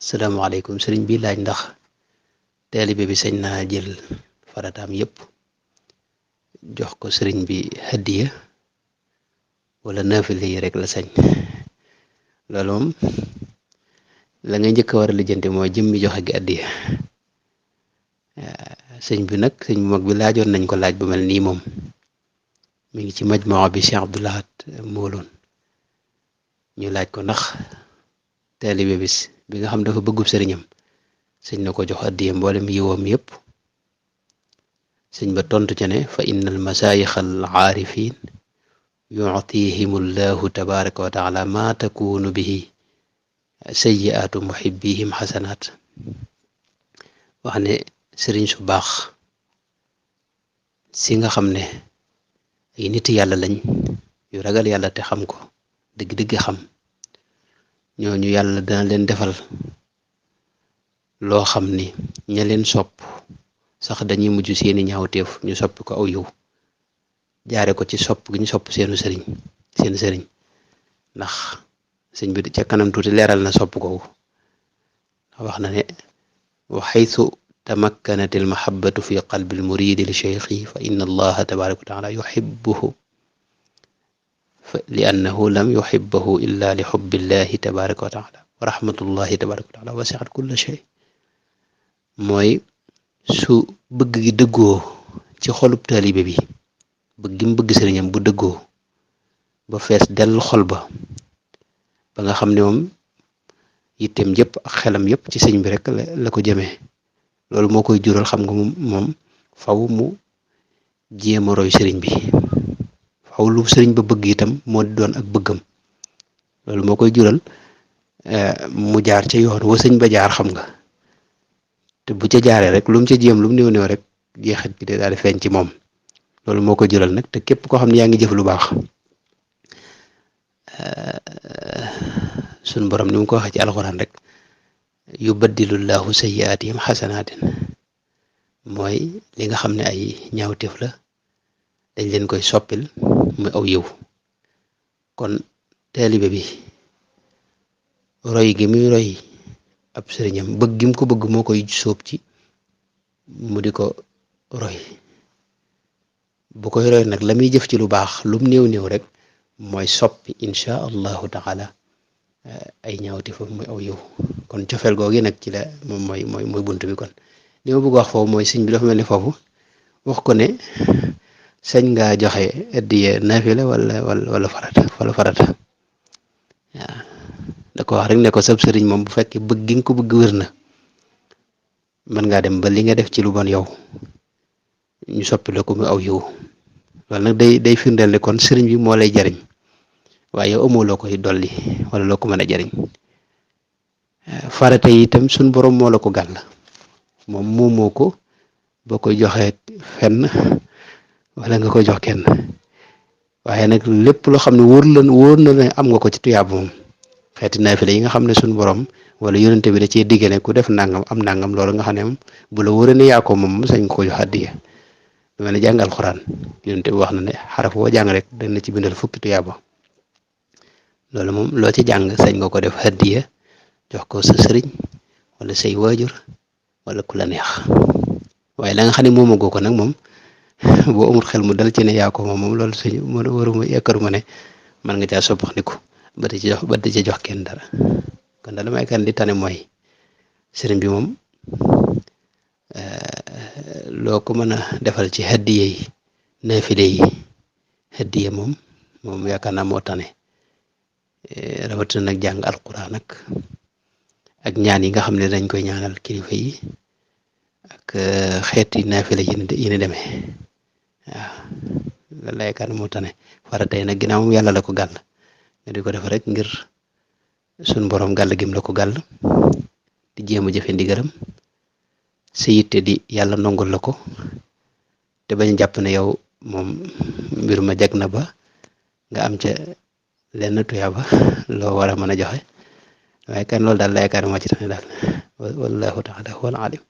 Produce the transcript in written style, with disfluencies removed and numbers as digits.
salaamaaleykum sëriñ bi laaj ndax taalibe bi sañ naa jël farataam yépp jox ko sëriñ bi hadiya wala naafile yi rek la sañ. loolu moom la nga njëkk a war a lijjanti mooy jëmmi joxe gi hadiya. sëñ bi nag sëñ bu mag bi laajoon nañ ko laaj bu mel nii moom mi ngi ci majmaa bi Cheikh Abdou Lahad mooloon ñu laaj ko ndax taalibe bi nga xam dafa bëggub sëriñam sëñ na ko jox hadiya mboolem yiwoom yépp. sëñ ba tontu ca ne fa inna al masaayix al aarifin yuctihimu llahu tabaraka wa taala ma takunu bihi sayyi'atu muhibbihim xasanaat. wax ne sëriñ su baax si nga xam ne ay nit yàlla lañ yu ragal yàlla te xam ko dëgg-dëgg xam ñooñu yàlla dana leen defal loo xam ni ña leen sopp sax dañuy mujj seeni ñaawteef ñu soppi ko aw yiw jaare ko ci sopp gi ñu sopp seen sëriñ ndax sëñ bi ca kanam tuuti leeral na sopp ko wax na ne wa xaytu tamakkanat al mahabbatu fi qalbi al muridi li cheikhi fa inna allaha tabaraka wa taala yuhibbuhu li annahu lam yuhibbahu illa li xubbillahi tabaraka wa taala wa rahmatullahi tabaraka wa taala wasiat kulla shay. mooy su bëgg gi dëggoo ci xolub taalibe bi bëgg gi mu bëgg sëriñam bu dëggoo ba fees dell xol ba nga xam ne moom yitteem yëpp ak xelam yëpp ci sëñ bi rek la ko jëmee loolu moo koy jural xam nga moom faw mu jéem a roy sëriñ bi faw lu sëriñ ba bëgg itam moo di doon ak bëggam loolu moo koy jural mu jaar ca yoon wa sëñ ba jaar xam nga te bu ca jaaree rek lu mu ca jéem lu mu néew néew rek jeexit bi de daal di feeñ ci moom loolu moo ko jural nag te képp koo xam ne yaa ngi jëf lu baax suñ borom ni mu ko waxee ci alxuraan rek yubaddilullahu sayyi'aatihim xasanaatin mooy li nga xam ne ay ñaawteef la dañ leen koy soppil muy aw yiw. kon taalibe bi roy gi muy roy ab sëriñam bëgg gi mu ko bëgg moo koy sóob ci mu di ko roy bu koy roy nag la muy jëf ci lu baax lum néew néew rek mooy soppi insha allahu taala ay ñaawti foofu muy aw yiw. kon cofeel googi nag ci la moom mooy bunt bi. kon li ma bëgg wax foofu mooy sëñ bi dafa mel ni foofu wax ko ne sañ ngaa joxe addiya naafila wala farata waaw da ko wax rek ne ko sab sëriñ moom bu fekkee bëgg gi nga ko bëgg wér na mën ngaa dem ba li nga def ci lu bon yow ñu soppi la ko mu aw yiw. loolu nag day firndeel ne kon sëriñ bi moo lay jariñ waaye yow amoo loo koy dolli wala loo ko mën a jariñ. farata yi itam suñ borom moo la ko gàll moom moomoo ko boo koy joxee fenn wala nga koy jox kenn waaye nag lépp loo xam ne wóor na ne am nga ko ci tuyaab moom xeeti naafila yi nga xam ne suñ borom wala yonente bi da cee diggale ku def nangam am nangam loolu nga xam ne moom bu la wóoree ne yaa ko moom sañ nga ko jox addiya lu mel ne jàng alxuraan yonente bi wax na ne xaraf woo jàng rek dana ci bindal fukki tuyaaba loolu moom loo ci jàng sañ nga ko def addiya jox ko sa sëriñ wala say waajur wala ku la neex. waaye la nga xam ne moomagoo ko nag moom boo amul xel mu dal ci ne yaa ko moom loolu suñu waruma yaakaaruma ne mën nga caa soppaxndiku ba di ci jox kenn dara. kon daal damay kan li tane mooy sëriñ bi moom loo ko mën a defal ci hadiya yi naafile yi hadiya moom yaakaar naa moo tane rawatina nag jàng alquran ak ñaan yi nga xam ne dañ koy ñaanal kilifa yi ak xeeti naafile yi ni demee waaw loolu la yaakaar moo tane farata yi nag ginnaaw moom yàlla la ko gàll nga di ko def rek ngir suñ borom gàll gim la ko gàll di jéem a jëfe ndigalam sa yitte di yàlla nongul la ko te bañ jàpp ne yow moom mbir ma jag na ba nga am ca lenn tuyaaba loo war a mën a joxe waaye kan loolu daal la yaakaar moo ci tax ne daal wallahu taala huwal alim.